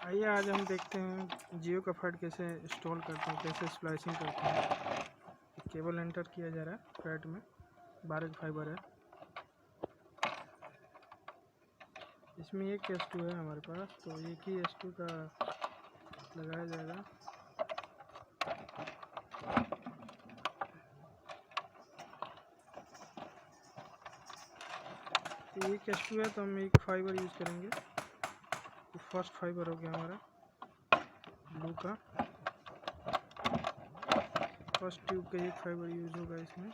आइए आज हम देखते हैं जियो का फैट कैसे इंस्टॉल करते हैं, कैसे स्प्लाइसिंग करते हैं। केबल एंटर किया जा रहा है फैट में, 12 का फाइबर है। इसमें एक S2 है हमारे पास, तो एक ही S2 का लगाया जाएगा। तो एक S2 है तो हम एक फाइबर यूज़ करेंगे। तो फर्स्ट फाइबर हो गया हमारा ब्लू का, फर्स्ट ट्यूब का एक फाइबर यूज़ होगा इसमें।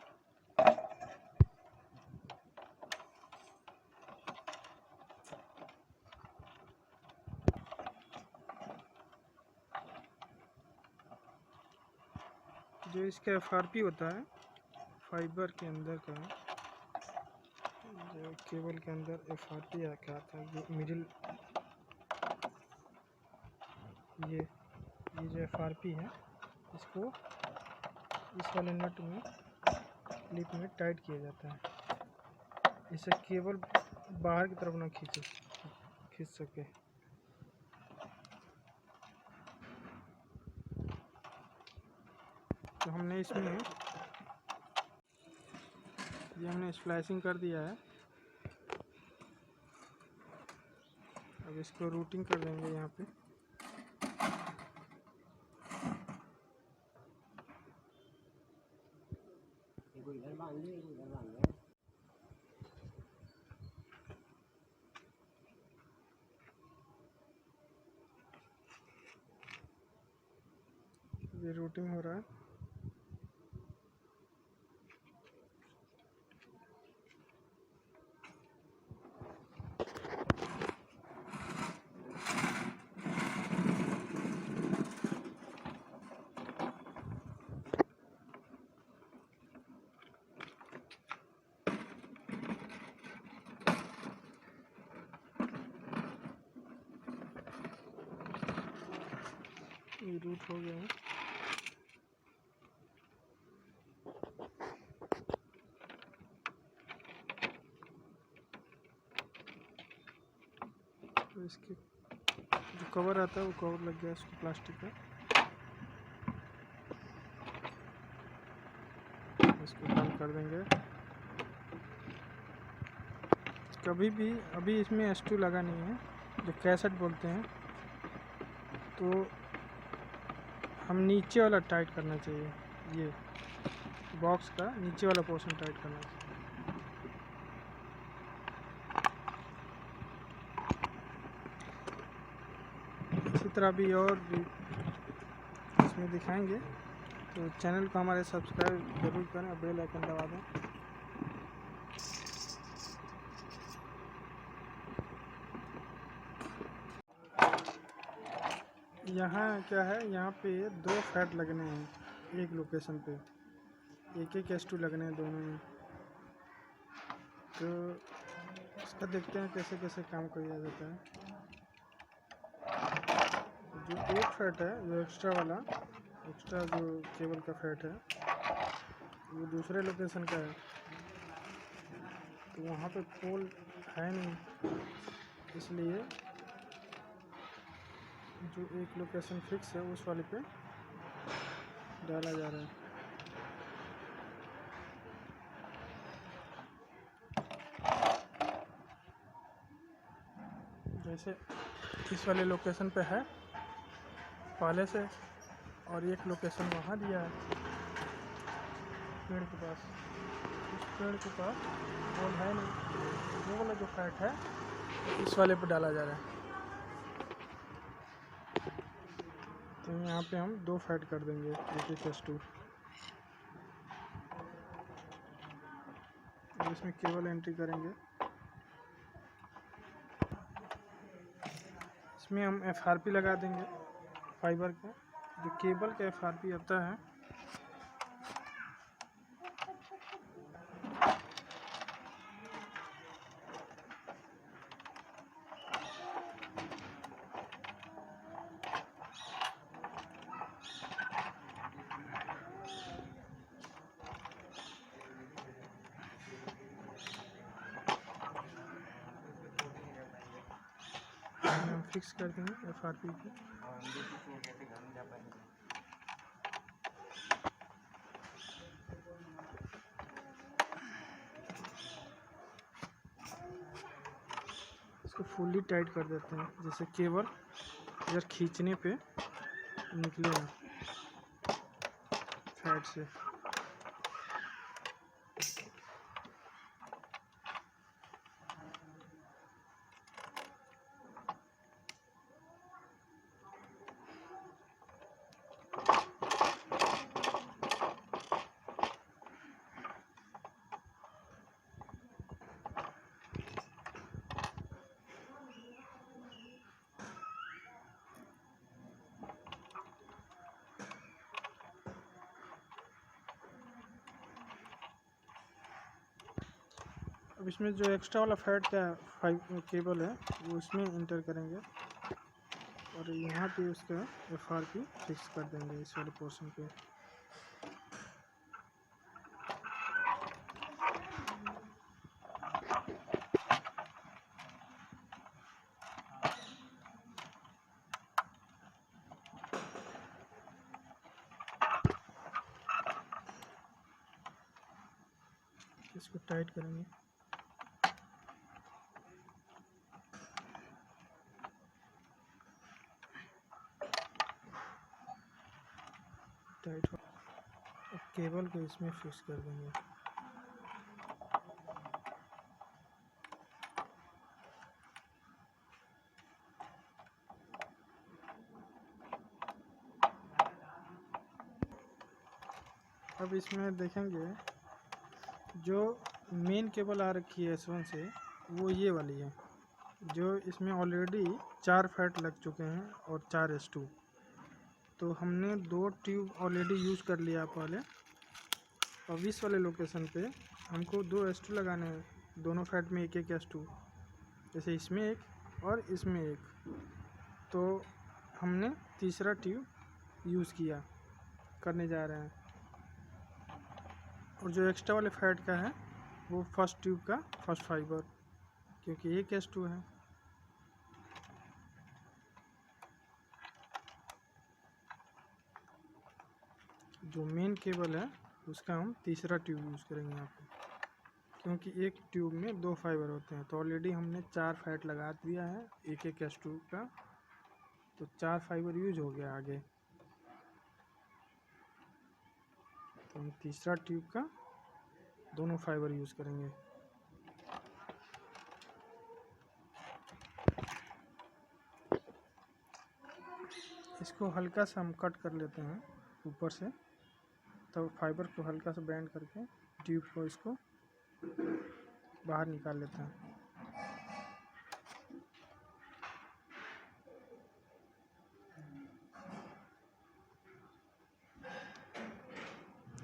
जो इसका FRP होता है फाइबर के अंदर का, जो केबल के अंदर FRP रखा आता है, ये मिडिल, ये जो FRP है इसको इस वाले नट में क्लिप में टाइट किया जाता है, इससे केबल बाहर की तरफ ना खींच सके। तो हमने इसमें ये हमने स्प्लाइसिंग कर दिया है। अब इसको रूटिंग कर देंगे यहाँ पे। ये रूटिंग हो रहा है। ये रूट हो गया है। तो इसके जो कवर आता है वो कवर लग गया इसको प्लास्टिक का। इसको बंद कर देंगे। कभी भी अभी इसमें S2 लगा नहीं है, जो कैसेट बोलते हैं, तो हम नीचे वाला टाइट करना चाहिए। ये बॉक्स का नीचे वाला पोर्शन टाइट करना चाहिए। इसी तरह भी और भी इसमें दिखाएंगे, तो चैनल को हमारे सब्सक्राइब जरूर करें और बेल आइकन दबा दें। यहाँ क्या है, यहाँ पे 2 फैट लगने हैं एक लोकेशन पे, एक S2 लगने हैं दोनों में। तो इसका देखते हैं कैसे कैसे काम किया जाता है। जो एक फैट है, जो एक्स्ट्रा जो केबल का फैट है, वो दूसरे लोकेशन का है, तो वहाँ पे पोल है नहीं, इसलिए जो एक लोकेशन फिक्स है उस वाले पे डाला जा रहा है। जैसे इस वाले लोकेशन पे है पहले से, और एक लोकेशन वहाँ दिया है पेड़ के पास। उस पेड़ के पास पोल है नहीं, वो वाला जो फैट है इस वाले पे डाला जा रहा है। तो यहाँ पे हम 2 फैट कर देंगे, एक S2। अब इसमें केबल एंट्री करेंगे। इसमें हम FRP लगा देंगे फाइबर का, जो केबल का FRP आता है। हम फिक्स कर देंगे FRP को। इसको फुल्ली टाइट कर देते हैं, जैसे केबल इधर खींचने पे निकले ना साइड से। अब इसमें जो एक्स्ट्रा वाला फैट का केबल है वो इसमें इंटर करेंगे और यहाँ पे उसका FRP फिक्स कर देंगे इस वाले पोर्शन पे। इसको टाइट करेंगे। टाइट हो, अब केबल को इसमें फिक्स कर देंगे। अब इसमें देखेंगे जो मेन केबल आ रखी है S1 से वो ये वाली है, जो इसमें ऑलरेडी 4 फैट लग चुके हैं और 4 S2। तो हमने 2 ट्यूब ऑलरेडी यूज़ कर लिया पहले। अब इस वाले लोकेशन पे हमको 2 S2 लगाने हैं, दोनों फैट में एक एक S2, जैसे इसमें एक और इसमें एक। तो हमने तीसरा ट्यूब यूज़ करने जा रहे हैं। और जो एक्स्ट्रा वाले फैट का है वो फर्स्ट ट्यूब का फर्स्ट फाइबर, क्योंकि एक S2 है। जो मेन केबल है उसका हम तीसरा ट्यूब यूज़ करेंगे यहाँ पे, क्योंकि एक ट्यूब में 2 फाइबर होते हैं। तो ऑलरेडी हमने 4 फैट लगा दिया है एक एक S2 का, तो 4 फाइबर यूज हो गया आगे। तो हम तीसरा ट्यूब का दोनों फाइबर यूज़ करेंगे। इसको हल्का सा हम कट कर लेते हैं ऊपर से, तो फाइबर को हल्का सा बेंड करके ट्यूब को इसको बाहर निकाल लेते हैं।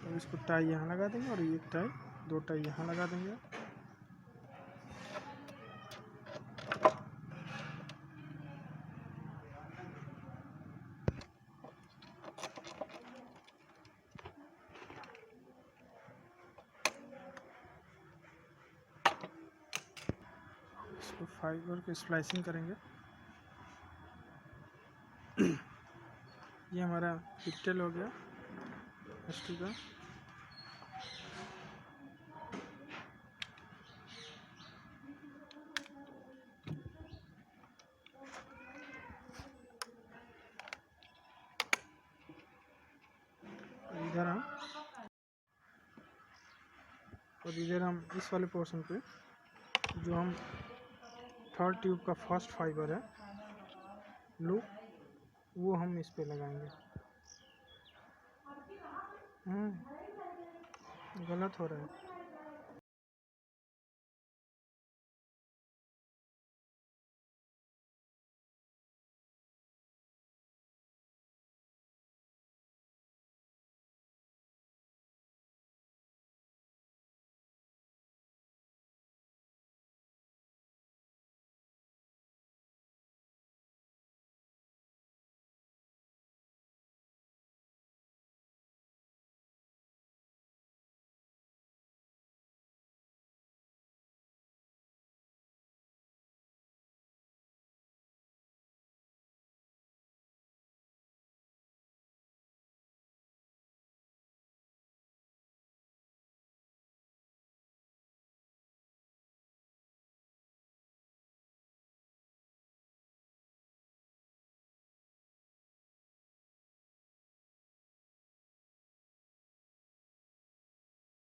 अब इसको टाई यहाँ लगा देंगे और एक टाई 2 टाई यहाँ लगा देंगे। इसको फाइबर की स्प्लाइसिंग करेंगे। ये हमारा पिक्टल हो गया S2 का। इधर हम इस वाले पोर्शन पे जो हम थर्ड ट्यूब का फर्स्ट फाइबर है लूप, वो हम इस पे लगाएंगे। गलत हो रहा है।